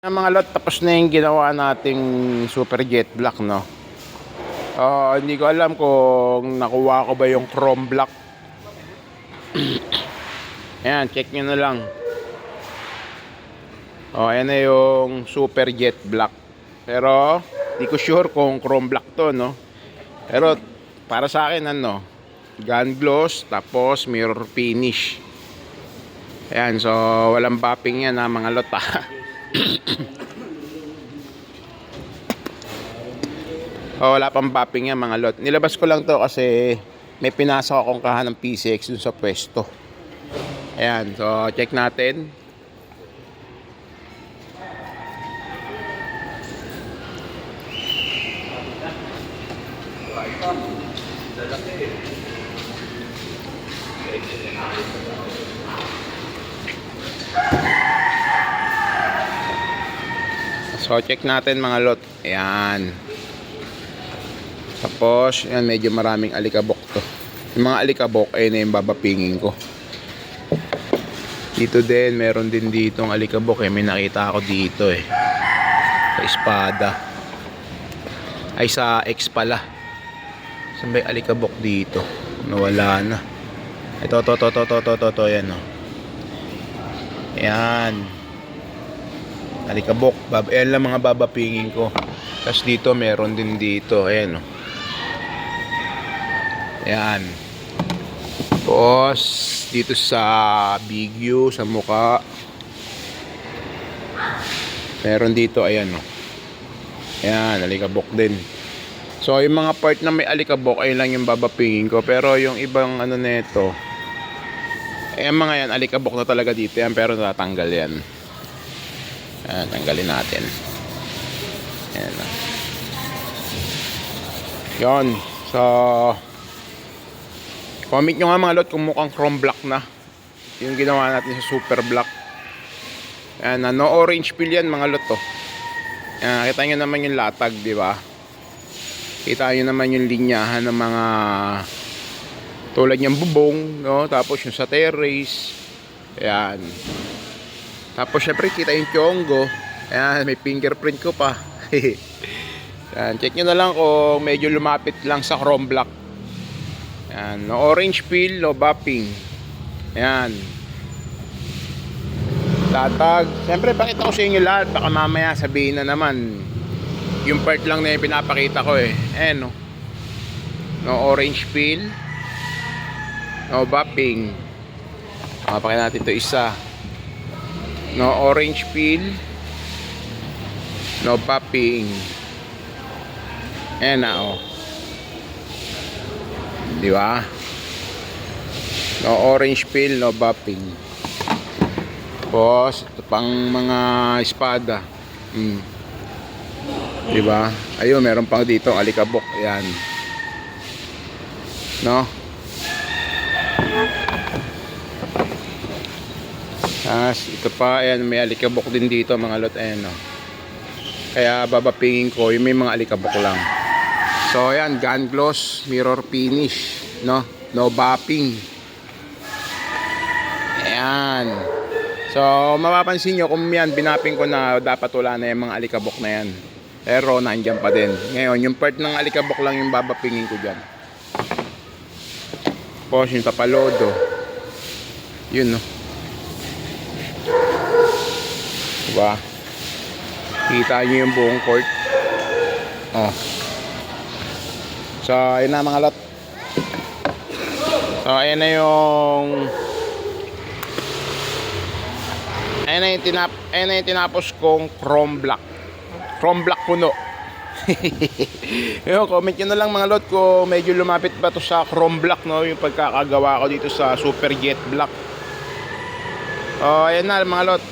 Mga lot, tapos na yung ginawa nating super jet black, no? Hindi ko alam kung nakuha ko ba yung chrome black. Ayan, check nyo na lang. Ayan na yung super jet black. Pero di ko sure kung chrome black to, no? Pero para sa akin, ano, gun gloss tapos mirror finish. Ayan, so walang bapping yan, ha, mga lot, ha. Wala pang bapping yan, mga lot. Nilabas ko lang to kasi may pinasok akong kahan ng PCX dun sa pwesto. Ayan, so check natin. So check natin, mga lot. Ayan. Tapos yan, medyo maraming alikabok to. Yung mga alikabok ay na yung babapingin ko. Dito din, meron din dito ang alikabok, may nakita ako dito sa espada. Ay, sa X pala. Saan ba yung alikabok dito? Nawala na. Ito, yan, oh. Ayan. Alikabok. Ayan lang mga babapingin ko. Tapos dito, meron din dito. Ayan, oh. Ayan. Tapos dito sa big U, sa mukha, meron dito, ayan, oh. Ayan, alikabok din. So yung mga part na may alikabok, ayun lang yung babapingin ko. Pero yung ibang ano nito, mga yan, alikabok na talaga dito yan, pero natatanggal yan. Ayan, tanggalin natin. Ayan, oh. Yun. So comment nyo nga, mga lot, kung mukhang chrome black na yung ginawa natin sa super black. Ayan, no orange peel yan, mga lot, oh. Ayan, kita nyo naman yung latag, di ba? Kita nyo naman yung linyahan ng mga tulad niyang bubong, no? Tapos yung sa terrace. Ayan. Tapos syempre kita yung chongo. Ayan, may fingerprint ko pa. Ayan, check nyo na lang kung medyo lumapit lang sa chrome black. Ayan, no orange peel, no bapping. Ayan. Latag. Siyempre, pakita ko sa inyo lahat. Baka mamaya sabihin na naman yung part lang na yung pinapakita ko, Ayan, no. No orange peel, no bapping. Pakita natin ito isa. No orange peel, no bapping. Ayan na, oh. Di ba? No orange peel, no bapping. Tapos ito pang mga espada. Di ba? Ayun, meron pang dito alikabok. Ayan. No? Ito pa, ayan, may alikabok din dito, mga lot. Ayan, no? Kaya babapingin ko yung may mga alikabok lang. So ayan, gun gloss, mirror finish, no bapping. Ayan. So mapapansin nyo kung yan binapping ko na, dapat wala na yung mga alikabok na yan. Pero nandiyan pa din. Ngayon yung part ng alikabok lang yung babapingin ko dyan. Tapos yung tapalodo, yun, no. Diba? Kita nyo yung buong court. So ayun na, mga lot. So ayan na yung tinapos kong chrome black. Chrome black puno. Yung comment nyo na lang, mga lot, kung medyo lumapit ba to sa chrome black, no, yung pagkakagawa ko dito sa super jet black. Ayan na, mga lot.